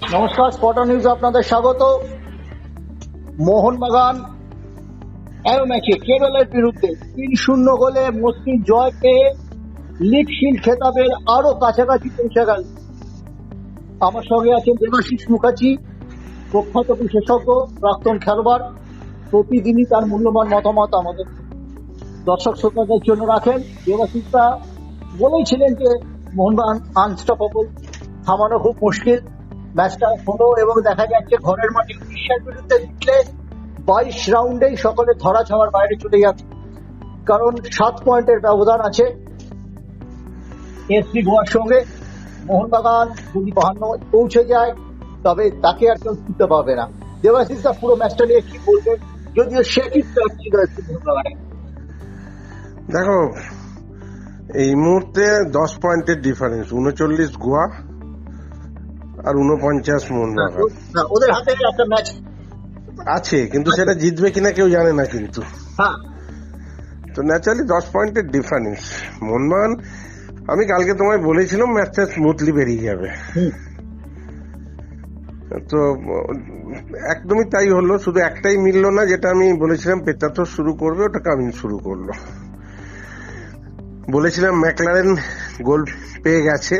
নমস্কার, স্পটার নিউজে আপনাদের স্বাগত। মোহনবাগান ম্যাচে কেরলের বিরুদ্ধে 3-0 গোলে মসৃণ জয় পেয়ে লিগ শিল্ড খেতাবের আরো কাছাকাছি পৌঁছে গেল। আমার সঙ্গে আছেন দেবাশিস মুখার্জি, প্রখ্যাত বিশেষজ্ঞ, প্রাক্তন খেলোয়াড়। প্রতিদিনই তার মূল্যবান মতামত আমাদের দর্শক শ্রোতাদের জন্য রাখেন। দেবাশিসটা বলেছিলেন যে মোহনবাগান আনস্টপেবল, থামানো খুব মুশকিল। ম্যাচটা হলো এবং দেখা যাচ্ছে ঘরের মাঠে উড়িষ্যার বিরুদ্ধে জিতলে 22 রাউন্ডেই সকলে ধরা ছাওয়ার বাইরে চলে যাচ্ছে, কারণ 7 পয়েন্টের ব্যবধান আছে এসসি গোয়ার সঙ্গে। মোহনবাগান যদি 52 পৌঁছে যায় তবে তাকে আর কেউ ছুটতে পারবে না। দেবাশিসটা পুরো ম্যাচটা নিয়ে কি বলবেন, যদিও সে কি মোহনবাগানে? দেখো, এই মুহূর্তে 10 পয়েন্টের ডিফারেন্স, 39 গোয়া আর 49 মোহনবাগান। ওদের হাতে একটা ম্যাচ আছে, কিন্তু সেটা জিতবে কিনা কেউ জানে না। কিন্তু হ্যাঁ, তো ন্যাচারালি 10 পয়েন্টের ডিফারেন্স। মোহনবাগান, আমি কালকে তোমায় বলেছিলাম ম্যাচটা স্মুথলি বেরিয়ে যাবে, তো একদমই তাই হলো। শুধু একটাই মিললো না, যেটা আমি বলেছিলাম পেত্রাতো শুরু করবে, ওটা কামিন শুরু করলো। বলেছিলাম ম্যাকলারেন গোল পেয়ে গেছে,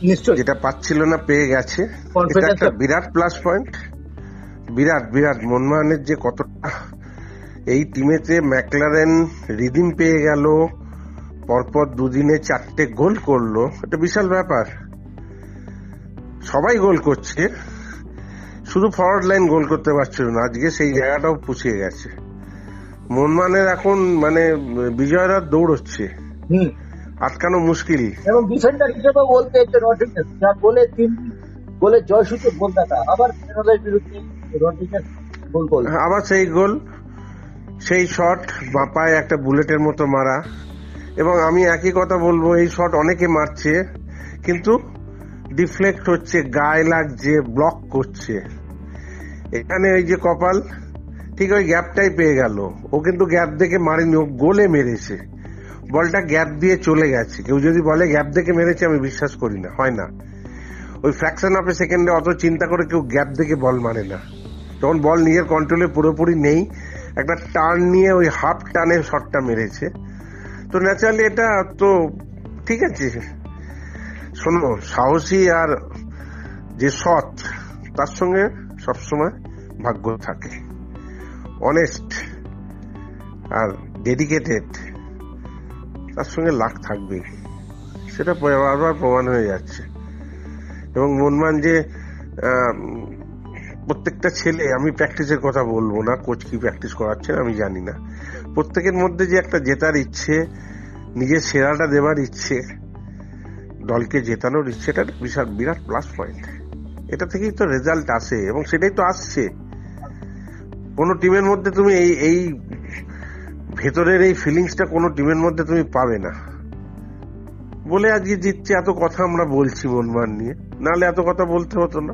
নিশ্চয়ই যেটা পাচ্ছিল না পেয়ে গেছে। এটা একটা বিরাট প্লাস পয়েন্ট, বিরাট বিরাট। মোহনবাগানের যে কতটা এই টিমেতে ম্যাকলারেন রিদিম পেয়ে গেল, পরপর দুদিনে 4টে গোল করলো, এটা বিশাল ব্যাপার। সবাই গোল করছে, শুধু ফরওয়ার্ড লাইন গোল করতে পারছিল না। আজকে সেই জায়গাটাও পুষিয়ে গেছে। মোহনবাগানের এখন মানে বিজয়রা দৌড়চ্ছে, আটকানো মুশকিল। এবং ডিফেন্ডার হিসেবে বলতে রড্রিগেজ, যার গোলে 3 গোলে জয়সূচক গোলদাতা, আবার কেরলের বিরুদ্ধে রড্রিগেজ গোল করল, আবার সেই গোল, সেই শট বাপায় একটা বুলেটের মতো মারা। এবং আমি একই কথা বলবো, এই শট অনেকে মারছে কিন্তু ডিফ্লেক্ট হচ্ছে, গায়ে লাগছে, ব্লক করছে। এখানে ওই যে কপাল, ঠিক ওই গ্যাপটাই পেয়ে গেল। ও কিন্তু গ্যাপ দেখে মারেনি, ও গোলে মেরেছে। বলটা গ্যাপ দিয়ে চলে গেছে। কেউ যদি বলে গ্যাপ দেখে মেরেছে, আমি বিশ্বাস করি না, হয় না। ওই ফ্র্যাকশন অফ এ সেকেন্ডে অত চিন্তা করে কেউ গ্যাপ দেখে বল মারে না। তখন বল নিজের কন্ট্রোলে পুরোপুরি নেই, একটা টার্ন নিয়ে ওই হাফ টানে শটটা মেরেছে। তো ন্যাচারালি এটা তো ঠিক আছে। শোনো, সাহসী আর যে সৎ, তার সঙ্গে সবসময় ভাগ্য থাকে। অনেস্ট আর ডেডিকেটেড, তার সঙ্গে লাক থাকবেই, সেটা বারবার প্রমাণ হয়ে যাচ্ছে। এবং মোহনবাগান যে প্রত্যেকটা ছেলে, আমি প্র্যাকটিসের কথা বলবো না, কোচ কি প্র্যাকটিস করাচ্ছেন আমি জানি না, প্রত্যেকের মধ্যে যে একটা জেতার ইচ্ছে, নিজের সেরাটা দেবার ইচ্ছে, দলকে জেতানোর ইচ্ছে, এটা বিশাল বিরাট প্লাস পয়েন্ট। এটা থেকেই তো রেজাল্ট আসে, এবং সেটাই তো আসছে। কোন টিমের মধ্যে তুমি এই ভেতরের এই ফিলিংসটা কোনো টিমের মধ্যে তুমি পাবে না বলে আজকে জিতছে। এত কথা আমরা বলছি মোহনবাগান নিয়ে, নাহলে এত কথা বলতে হতো না,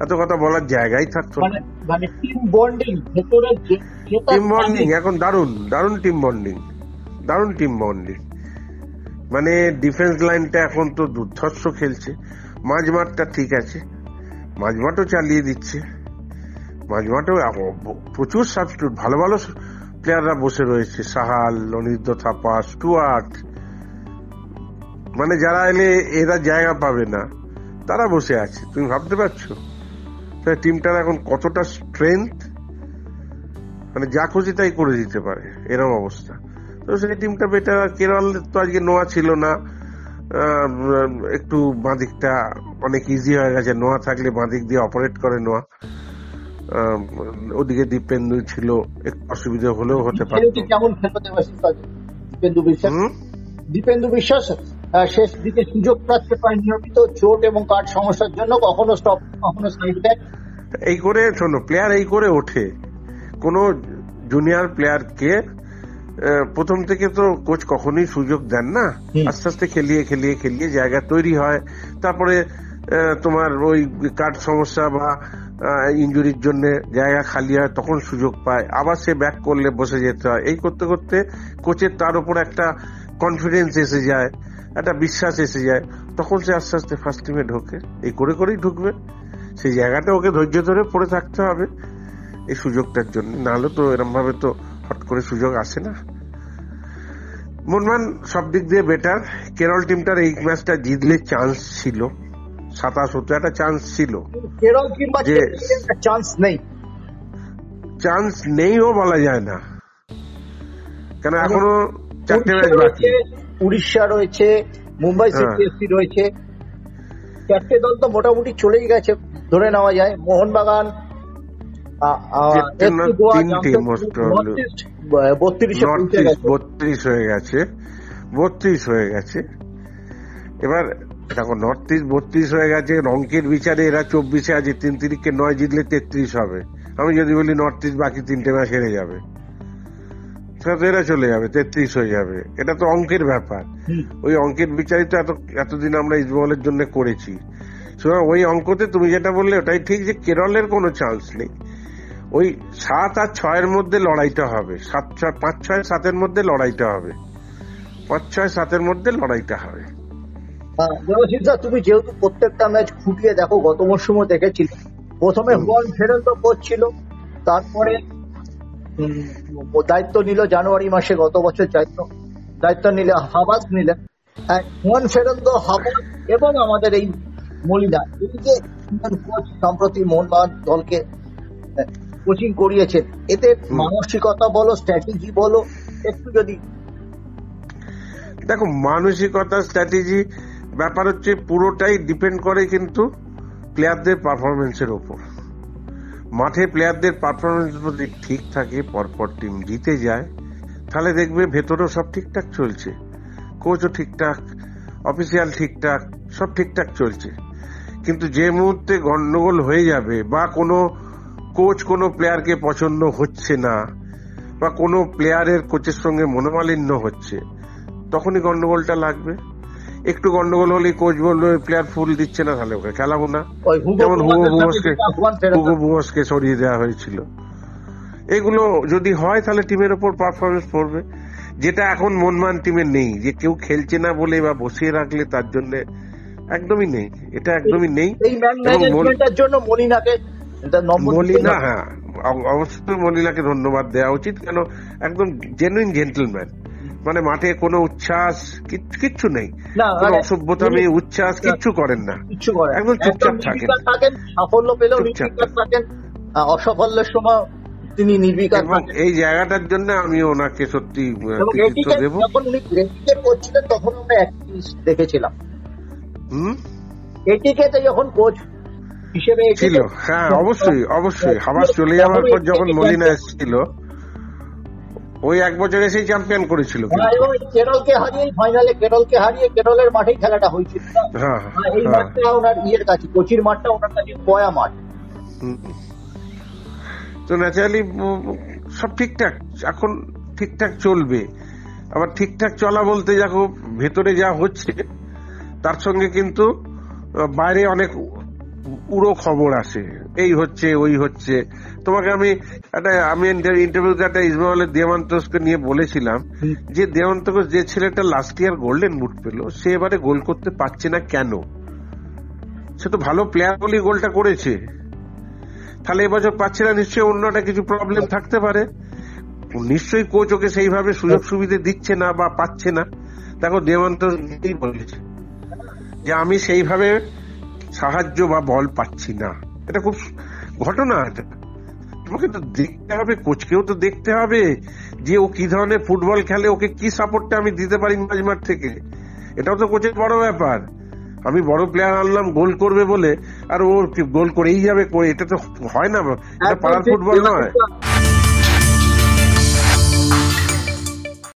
এত কথা বলার জায়গাই থাকতো না। মানে টিম বন্ডিং, ভেতরে টিম বন্ডিং এখন দারুণ, দারুণ টিম বন্ডিং, দারুণ টিম বন্ডিং। মানে ডিফেন্স লাইনটা এখন তো দুর্ধর্ষ খেলছে। মাঝমাঠটা ঠিক আছে, মাঝমাঠও চালিয়ে দিচ্ছে। মাঝমাঠেও প্রচুর সাবস্টিটিউট, ভালো ভালো প্লেয়াররা বসে রয়েছে, সাহাল, অনির্দ থাপা, স্টুয়ার্ট, মানে যারা এলে এরা জায়গা পাবে না, তারা বসে আছে। তুমি ভাবতে পারছো টিমটার এখন কতটা স্ট্রেংথ, মানে যা খুশি তাই করে দিতে পারে, এরকম অবস্থা। তো সেই টিমটা বেটার। কেরল তো আজকে নোয়া ছিল না, একটু বাঁদিকটা অনেক ইজি হয়ে গেছে। নোয়া থাকলে বাঁদিক দিয়ে অপারেট করে নোয়া, ওদিকে দীপেন্দু ছিল, একটু অসুবিধা হলেও হতে পারে। কেমন খেলতে দীপেন্দু বিশ্বাস শেষ দিকে সুযোগ পাচ্ছে প্রায় নিয়মিত, চোট এবং কার্ড সমস্যার জন্য কখনো স্টপ, কখনো সাইড ব্যাক। এই করে শোনো, প্লেয়ার এই করে ওঠে। কোন জুনিয়র প্লেয়ারকে প্রথম থেকে তো কোচ কখনোই সুযোগ দেন না, আস্তে আস্তে খেলিয়ে খেলিয়ে খেলিয়ে জায়গা তৈরি হয়। তারপরে তোমার ওই কার্ড সমস্যা বা ইনজুরির জন্য জায়গা খালি হয়, তখন সুযোগ পায়, আবার সে ব্যাক করলে বসে যেতে হয়। এই করতে করতে কোচের তার উপর একটা কনফিডেন্স এসে যায়, একটা বিশ্বাস এসে যায়, তখন সে আস্তে আস্তে ফার্স্ট টিমে ঢোকে। এই করে করেই ঢুকবে, সেই জায়গাটা ওকে ধৈর্য ধরে পড়ে থাকতে হবে এই সুযোগটার জন্য, নাহলে তো এরকম ভাবে তো হট করে সুযোগ আসে না। মোহনবাগান সব দিক দিয়ে বেটার। কেরল টিমটার এই ম্যাচটা জিতলে চান্স ছিল, 27 একটা চান্স ছিল, কেরল কিংবা যে চান্স নেই, চান্স নেইও বলা যায় না, কেন এখনো 4টে ম্যাচ বাকি। উড়িষ্যা রয়েছে, মুম্বাই সিটিএসসি রয়েছে, 4টে দল তো মোটামুটি চলেই গেছে ধরে নেওয়া যায়। মোহনবাগান 32 হয়ে গেছে। এবার দেখো, নর্থ ইস্ট 32 হয়ে গেছে, অঙ্কের বিচারে এরা 24-এ আছে, 3 তারিখে 9 জিতলে 33 হবে। আমি যদি বলি নর্থ ইস্ট বাকি 3টে ম্যাচ হেরে যাবে, এরা চলে যাবে, 33 হয়ে যাবে। এটা তো অঙ্কের ব্যাপার, ওই অঙ্কের বিচারই তো এতদিন আমরা ইস্টবেঙ্গলের জন্য করেছি। সুতরাং ওই অঙ্কতে তুমি যেটা বললে ওটাই ঠিক, যে কেরলের কোনো চান্স নেই। ওই 7 আর 6-এর মধ্যে লড়াইটা হবে, 5-6-7-এর মধ্যে লড়াইটা হবে, 5-6-7-এর মধ্যে লড়াইটা হবে। তুমি যেহেতু প্রত্যেকটা ম্যাচ খুঁটিয়ে দেখো, গত মরশুমও দেখেছিলে, প্রথমে হুয়ান ফেরান্দো কোচ ছিল, তারপরে দায়িত্ব নিল জানুয়ারি মাসে গত বছর, দায়িত্ব নিলে হাবাস নিলেন। হুয়ান ফেরান্দো, হাবাস এবং আমাদের এই মলিনা, এই যে কোচ সম্প্রতি মোহনবাগান দলকে কোচিং করিয়েছেন, এতে মানসিকতা বলো, স্ট্র্যাটেজি বলো, একটু যদি দেখো। মানসিকতা, স্ট্র্যাটেজি ব্যাপার হচ্ছে পুরোটাই ডিপেন্ড করে কিন্তু প্লেয়ারদের পারফরমেন্সের ওপর। মাঠে প্লেয়ারদের পারফরমেন্স যদি ঠিক থাকে, পরপর টিম জিতে যায়, তাহলে দেখবে ভেতরেও সব ঠিকঠাক চলছে, কোচও ঠিকঠাক, অফিসিয়াল ঠিকঠাক, সব ঠিকঠাক চলছে। কিন্তু যে মুহূর্তে গন্ডগোল হয়ে যাবে, বা কোনো কোচ কোনো প্লেয়ারকে পছন্দ হচ্ছে না, বা কোনো প্লেয়ারের কোচের সঙ্গে মনোমালিন্য হচ্ছে, তখনই গন্ডগোলটা লাগবে। একটু গন্ডগোল হলেই কোচ বললো প্লেয়ার ফুল দিচ্ছে না, তাহলে ওকে খেলাবো না। যেমন হুগো বুমসকে সরিয়ে দেওয়া হয়েছিল। এগুলো যদি হয় তাহলে টিমের ওপর পারফরমেন্স পড়বে, যেটা এখন মোহনবাগান টিমের নেই, যে কেউ খেলছে না বলে বা বসিয়ে রাখলে তার জন্য একদমই নেই, এটা একদমই নেই। মলিনা, হ্যাঁ অবশ্যই মলিনাকে ধন্যবাদ দেওয়া উচিত, কেন একদম জেনুইন জেন্টলম্যান, মানে মাঠে কোনো উচ্ছ্বাস কিচ্ছু নেই, কোনো অসভ্যতা নেই, উচ্ছ্বাস কিচ্ছু করেন না, একদম চুপচাপ থাকেন, সাফল্য পেলেও থাকেন, অসাফল্যের সময় তিনি নির্বিকার। এবং এই জায়গাটার জন্য আমি ওনাকে সত্যি কৃতিত্ব দেব। যখন উনি ক্রিকেট করছিলেন তখন আমরা এক জিনিস দেখেছিলাম, এটিকেতে যখন কোচ হিসেবে ছিল, হ্যাঁ অবশ্যই হাবাস চলে যাওয়ার পর যখন মলিনা এসেছিল, ওই 1 বছর এসেই চ্যাম্পিয়ন করেছিল, কেরলকে হারিয়ে ফাইনালে, কেরলের মাঠেই খেলাটা হয়েছিল। এই মাঠটা ওনার ইয়ের কাছে, কোচির মাঠটা ওনার কাছে পয়া মাঠ। তো ন্যাচারালি সব ঠিকঠাক এখন ঠিকঠাক চলবে। আবার ঠিকঠাক চলা বলতে দেখো, ভেতরে যা হচ্ছে তার সঙ্গে কিন্তু বাইরে অনেক উড়ো খবর আসে, এই হচ্ছে ওই হচ্ছে। তোমাকে আমি ইন্টারভিউতে একটা ইস্টবেঙ্গলের দেওয়ান্তোসকে নিয়ে বলেছিলাম, যে দেওয়ান্তোস যে ছেলেটা লাস্ট ইয়ার গোল্ডেন বুট পেল, সে এবারে গোল করতে পারছে না কেন? সে তো ভালো প্লেয়ার বলেই গোলটা করেছে, তাহলে এবছর পাচ্ছে না, নিশ্চয়ই অন্য একটা কিছু প্রবলেম থাকতে পারে, নিশ্চয়ই কোচ ওকে সেইভাবে সুযোগ সুবিধা দিচ্ছে না বা পাচ্ছে না। দেখো দেওয়ান্তোস বলেছে যে আমি সেইভাবে সাহায্য বা বল পাচ্ছি না, এটা খুব ঘটনা। তোমাকে তো দেখতে হবে, কোচকেও তো দেখতে হবে যে ও কি ধরনের ফুটবল খেলে, ওকে কি সাপোর্টটা আমি দিতে পারি মাঝমাঠ থেকে, এটাও তো কোচের বড় ব্যাপার। আমি বড় প্লেয়ার আনলাম গোল করবে বলে, আর ও গোল করেই যাবে, এটা তো হয় না, এটা পাড়ার ফুটবল নয়।